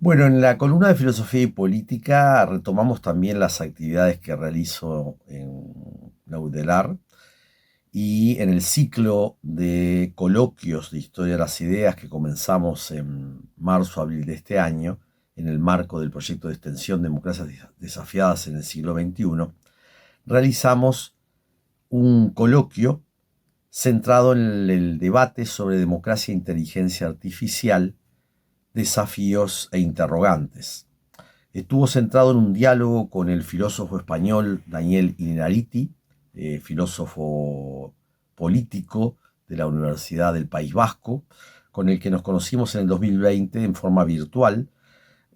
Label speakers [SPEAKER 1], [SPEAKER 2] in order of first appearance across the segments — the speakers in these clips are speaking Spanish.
[SPEAKER 1] Bueno, en la columna de Filosofía y Política retomamos también las actividades que realizo en la UDELAR y en el ciclo de coloquios de Historia de las Ideas que comenzamos en marzo-abril de este año, en el marco del proyecto de extensión Democracias Desafiadas en el siglo XXI, realizamos un coloquio centrado en el debate sobre democracia e inteligencia artificial, desafíos e interrogantes. Estuvo centrado en un diálogo con el filósofo español Daniel Innerarity, filósofo político de la Universidad del País Vasco, con el que nos conocimos en el 2020 en forma virtual,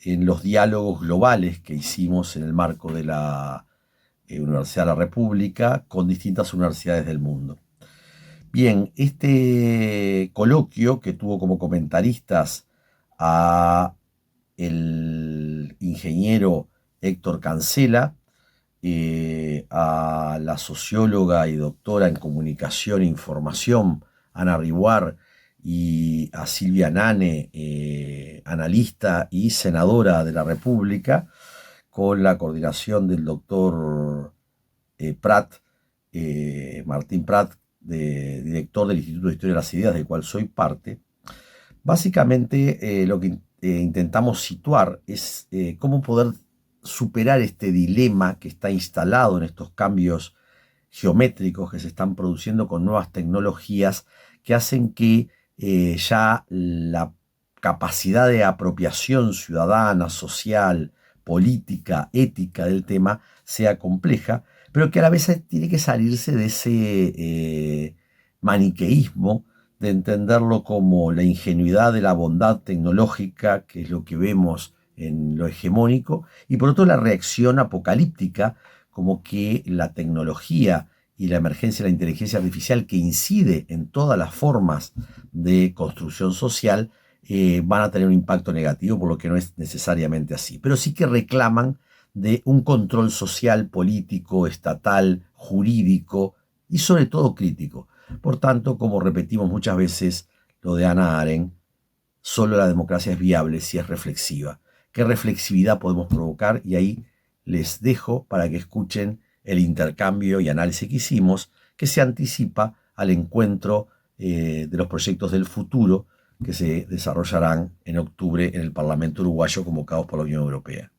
[SPEAKER 1] en los diálogos globales que hicimos en el marco de la Universidad de la República con distintas universidades del mundo. Bien, este coloquio que tuvo como comentaristas a el ingeniero Héctor Cancela, a la socióloga y doctora en comunicación e información Ana Riguar y a Silvia Nane, analista y senadora de la República, con la coordinación del doctor Prat, Martín Prat, director del Instituto de Historia de las Ideas, del cual soy parte. Básicamente lo que intentamos situar es cómo poder superar este dilema que está instalado en estos cambios geométricos que se están produciendo con nuevas tecnologías que hacen que ya la capacidad de apropiación ciudadana, social, política, ética del tema sea compleja, pero que a la vez tiene que salirse de ese maniqueísmo de entenderlo como la ingenuidad de la bondad tecnológica, que es lo que vemos en lo hegemónico, y por otro la reacción apocalíptica, como que la tecnología y la emergencia de la inteligencia artificial que incide en todas las formas de construcción social, van a tener un impacto negativo, por lo que no es necesariamente así. Pero sí que reclaman de un control social, político, estatal, jurídico y sobre todo crítico. Por tanto, como repetimos muchas veces lo de Hannah Arendt, solo la democracia es viable si es reflexiva. ¿Qué reflexividad podemos provocar? Y ahí les dejo para que escuchen el intercambio y análisis que hicimos, que se anticipa al encuentro de los proyectos del futuro que se desarrollarán en octubre en el Parlamento uruguayo convocados por la Unión Europea.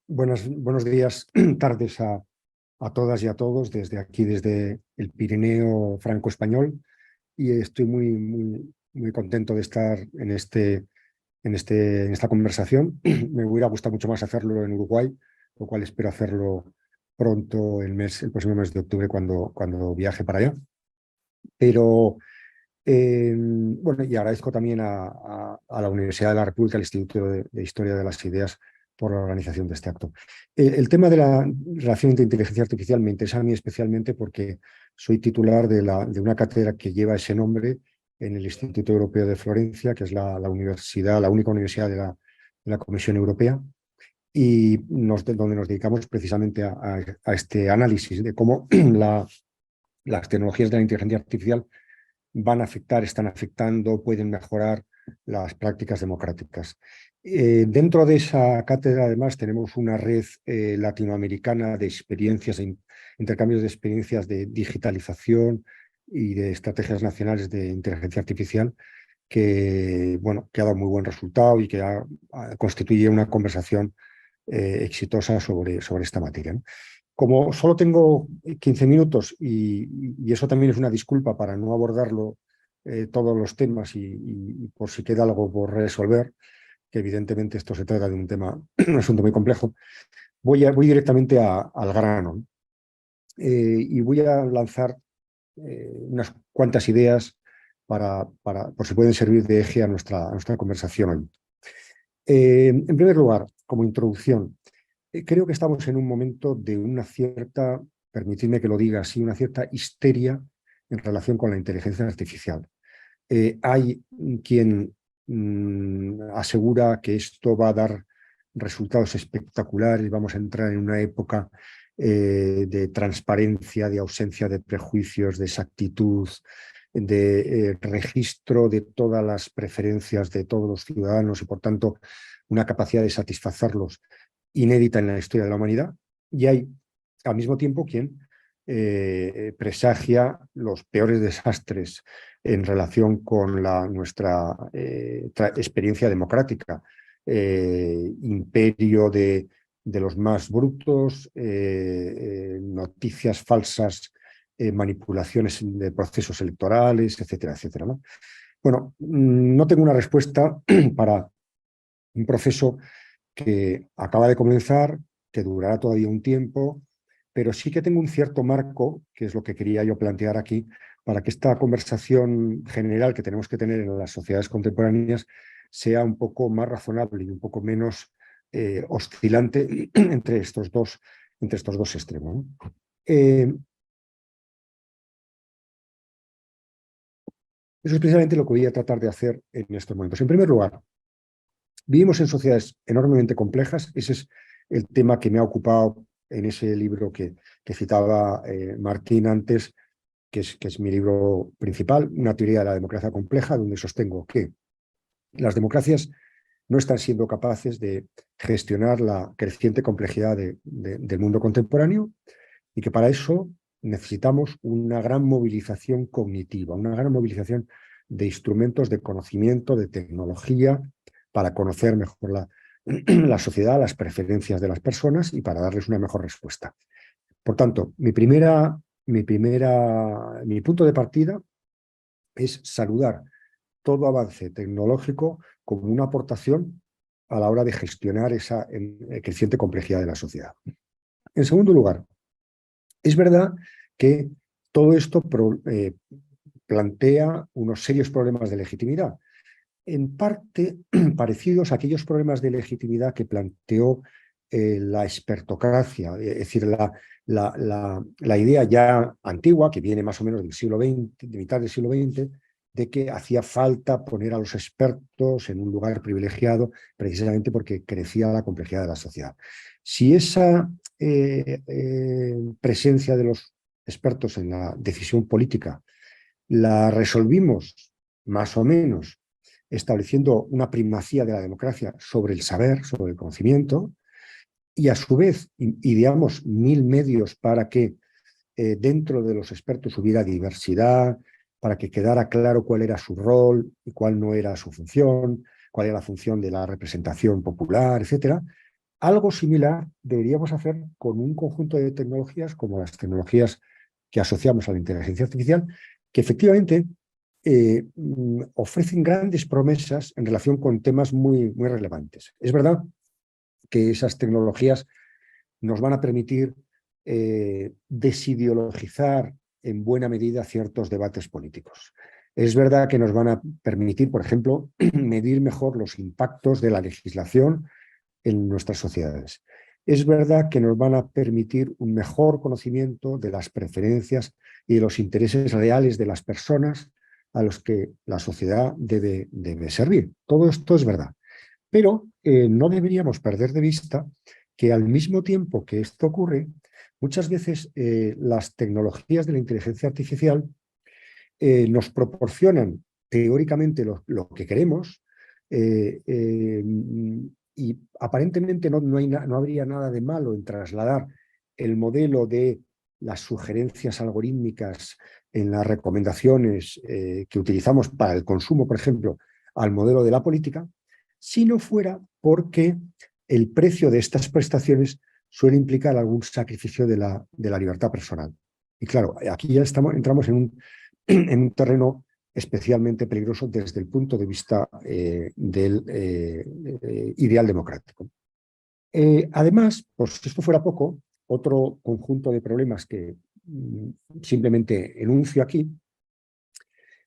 [SPEAKER 2] Buenos días, tardes a todas y a todos desde aquí, desde el Pirineo franco-español, y estoy muy contento de estar en esta conversación. Me hubiera gustado mucho más hacerlo en Uruguay, lo cual espero hacerlo pronto, el próximo mes de octubre, cuando viaje para allá. Pero bueno, y agradezco también a la Universidad de la República, al Instituto de Historia de las Ideas, por la organización de este acto. El tema de la relación entre inteligencia artificial me interesa a mí especialmente porque soy titular de una cátedra que lleva ese nombre en el Instituto Europeo de Florencia, que es la universidad, la única universidad de la Comisión Europea, y donde nos dedicamos precisamente a este análisis de cómo las tecnologías de la inteligencia artificial van a afectar, están afectando, pueden mejorar las prácticas democráticas. Dentro de esa cátedra, además, tenemos una red latinoamericana de experiencias, intercambios de experiencias de digitalización y de estrategias nacionales de inteligencia artificial bueno, que ha dado muy buen resultado y que constituye una conversación exitosa sobre esta materia, ¿no? Como solo tengo 15 minutos y eso también es una disculpa para no abordarlo todos los temas y por si queda algo por resolver, que evidentemente esto se trata de un tema, un asunto muy complejo, voy directamente al grano, ¿no? Y voy a lanzar unas cuantas ideas por si pueden servir de eje a nuestra conversación hoy. En primer lugar, como introducción, creo que estamos en un momento de una cierta, permitidme que lo diga así, una cierta histeria en relación con la inteligencia artificial. Hay quien asegura que esto va a dar resultados espectaculares, vamos a entrar en una época de transparencia, de ausencia de prejuicios, de exactitud, de registro de todas las preferencias de todos los ciudadanos y, por tanto, una capacidad de satisfacerlos inédita en la historia de la humanidad. Y hay, al mismo tiempo, quien presagia los peores desastres en relación con nuestra experiencia democrática. Imperio de los más brutos, noticias falsas, manipulaciones de procesos electorales, etcétera, etcétera, ¿no? Bueno, no tengo una respuesta para un proceso que acaba de comenzar, que durará todavía un tiempo, pero sí que tengo un cierto marco, que es lo que quería yo plantear aquí, para que esta conversación general que tenemos que tener en las sociedades contemporáneas sea un poco más razonable y un poco menos oscilante entre estos dos extremos, ¿no? Eso es precisamente lo que voy a tratar de hacer en estos momentos. En primer lugar, vivimos en sociedades enormemente complejas. Ese es el tema que me ha ocupado en ese libro que citaba Martín antes, que es mi libro principal, Una teoría de la democracia compleja, donde sostengo que las democracias no están siendo capaces de gestionar la creciente complejidad del mundo contemporáneo y que para eso necesitamos una gran movilización cognitiva, una gran movilización de instrumentos de conocimiento, de tecnología, para conocer mejor la sociedad, las preferencias de las personas y para darles una mejor respuesta. Por tanto, mi punto de partida es saludar todo avance tecnológico como una aportación a la hora de gestionar esa creciente complejidad de la sociedad. En segundo lugar, es verdad que todo esto plantea unos serios problemas de legitimidad, en parte parecidos a aquellos problemas de legitimidad que planteó la expertocracia, es decir, la idea ya antigua, que viene más o menos del siglo XX, de mitad del siglo XX, de que hacía falta poner a los expertos en un lugar privilegiado precisamente porque crecía la complejidad de la sociedad. Si esa presencia de los expertos en la decisión política la resolvimos más o menos estableciendo una primacía de la democracia sobre el saber, sobre el conocimiento, y a su vez ideamos 1000 medios para que dentro de los expertos hubiera diversidad, para que quedara claro cuál era su rol y cuál no era su función, cuál era la función de la representación popular, etcétera. Algo similar deberíamos hacer con un conjunto de tecnologías como las tecnologías que asociamos a la inteligencia artificial, que efectivamente ofrecen grandes promesas en relación con temas muy, muy relevantes. Es verdad que esas tecnologías nos van a permitir desideologizar en buena medida ciertos debates políticos. Es verdad que nos van a permitir, por ejemplo, medir mejor los impactos de la legislación en nuestras sociedades. Es verdad que nos van a permitir un mejor conocimiento de las preferencias y de los intereses reales de las personas a los que la sociedad debe servir. Todo esto es verdad. Pero no deberíamos perder de vista que al mismo tiempo que esto ocurre, muchas veces las tecnologías de la inteligencia artificial nos proporcionan teóricamente lo que queremos y aparentemente no habría nada de malo en trasladar el modelo de las sugerencias algorítmicas en las recomendaciones que utilizamos para el consumo, por ejemplo, al modelo de la política, si no fuera porque el precio de estas prestaciones suele implicar algún sacrificio de la libertad personal. Y claro, aquí ya entramos en un terreno especialmente peligroso desde el punto de vista del ideal democrático. Además, por si esto fuera poco, otro conjunto de problemas que simplemente enuncio aquí,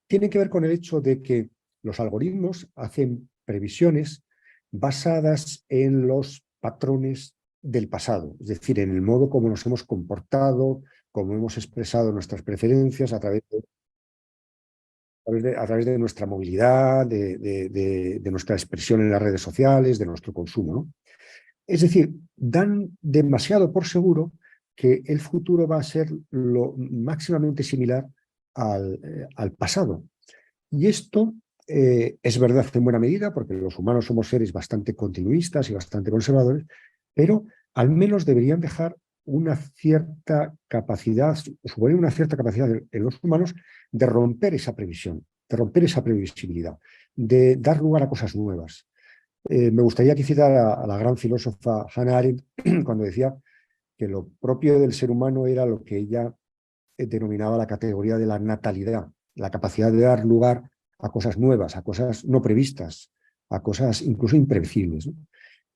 [SPEAKER 2] tiene que ver con el hecho de que los algoritmos hacen previsiones basadas en los patrones del pasado, es decir, en el modo como nos hemos comportado, cómo hemos expresado nuestras preferencias a través de nuestra movilidad, de nuestra expresión en las redes sociales, de nuestro consumo, ¿no? Es decir, dan demasiado por seguro que el futuro va a ser lo máximamente similar al pasado. Y esto es verdad en buena medida, porque los humanos somos seres bastante continuistas y bastante conservadores, pero al menos deberían dejar una cierta capacidad, suponer una cierta capacidad en los humanos de romper esa previsión, de romper esa previsibilidad, de dar lugar a cosas nuevas. Me gustaría que citara a la gran filósofa Hannah Arendt cuando decía que lo propio del ser humano era lo que ella denominaba la categoría de la natalidad, la capacidad de dar lugar a cosas nuevas, a cosas no previstas, a cosas incluso imprevisibles, ¿no?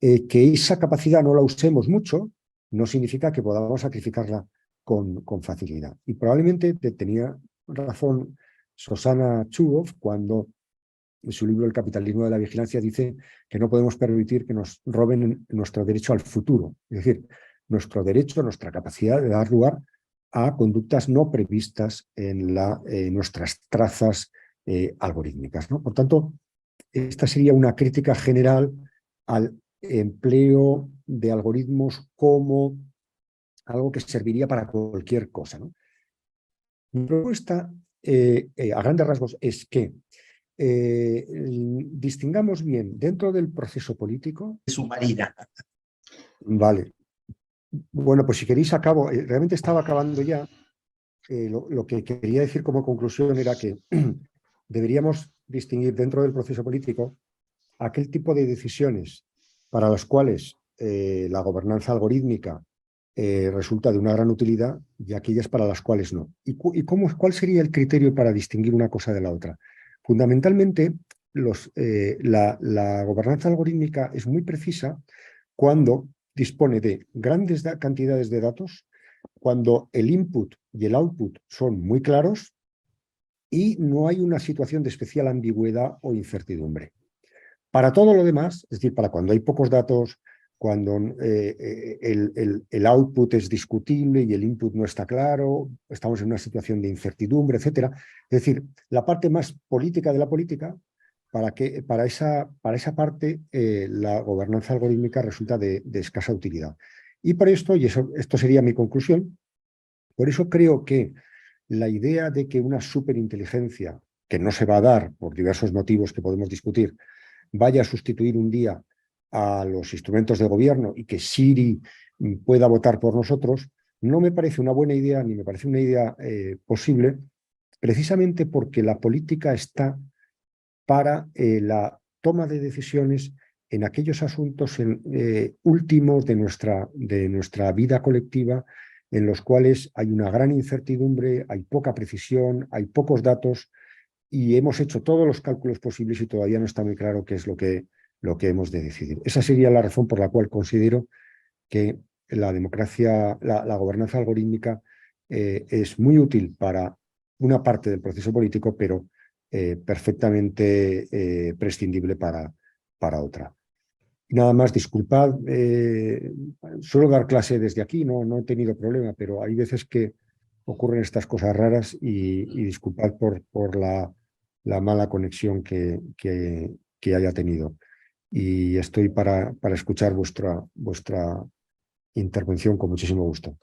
[SPEAKER 2] Que esa capacidad no la usemos mucho no significa que podamos sacrificarla con facilidad. Y probablemente tenía razón Shoshana Zuboff cuando en su libro El capitalismo de la vigilancia dice que no podemos permitir que nos roben nuestro derecho al futuro, es decir, nuestro derecho, nuestra capacidad de dar lugar a conductas no previstas en nuestras trazas algorítmicas, ¿no? Por tanto, esta sería una crítica general al empleo de algoritmos como algo que serviría para cualquier cosa, ¿no? Mi propuesta, a grandes rasgos, es que distingamos bien dentro del proceso político.
[SPEAKER 1] Submarina.
[SPEAKER 2] Vale. Bueno, pues si queréis acabo. Realmente estaba acabando ya. Lo que quería decir como conclusión era que deberíamos distinguir dentro del proceso político aquel tipo de decisiones para las cuales la gobernanza algorítmica resulta de una gran utilidad y aquellas para las cuales no. ¿Cuál sería el criterio para distinguir una cosa de la otra? Fundamentalmente, la gobernanza algorítmica es muy precisa cuando dispone de grandes cantidades de datos, cuando el input y el output son muy claros y no hay una situación de especial ambigüedad o incertidumbre. Para todo lo demás, es decir, para cuando hay pocos datos, cuando el output es discutible y el input no está claro, estamos en una situación de incertidumbre, etcétera. Es decir, la parte más política de la política, para esa parte la gobernanza algorítmica resulta de escasa utilidad. Y por esto, esto sería mi conclusión, por eso creo que la idea de que una superinteligencia, que no se va a dar por diversos motivos que podemos discutir, vaya a sustituir un día a los instrumentos de gobierno y que Siri pueda votar por nosotros, no me parece una buena idea ni me parece una idea posible, precisamente porque la política está para la toma de decisiones en aquellos asuntos últimos de nuestra vida colectiva, en los cuales hay una gran incertidumbre, hay poca precisión, hay pocos datos, y hemos hecho todos los cálculos posibles y todavía no está muy claro qué es lo que hemos de decidir. Esa sería la razón por la cual considero que la democracia, la gobernanza algorítmica es muy útil para una parte del proceso político, pero perfectamente prescindible para otra. Nada más, disculpad, suelo dar clase desde aquí, no he tenido problema, pero hay veces que ocurren estas cosas raras y disculpad por la mala conexión que haya tenido. Y estoy para escuchar vuestra intervención con muchísimo gusto.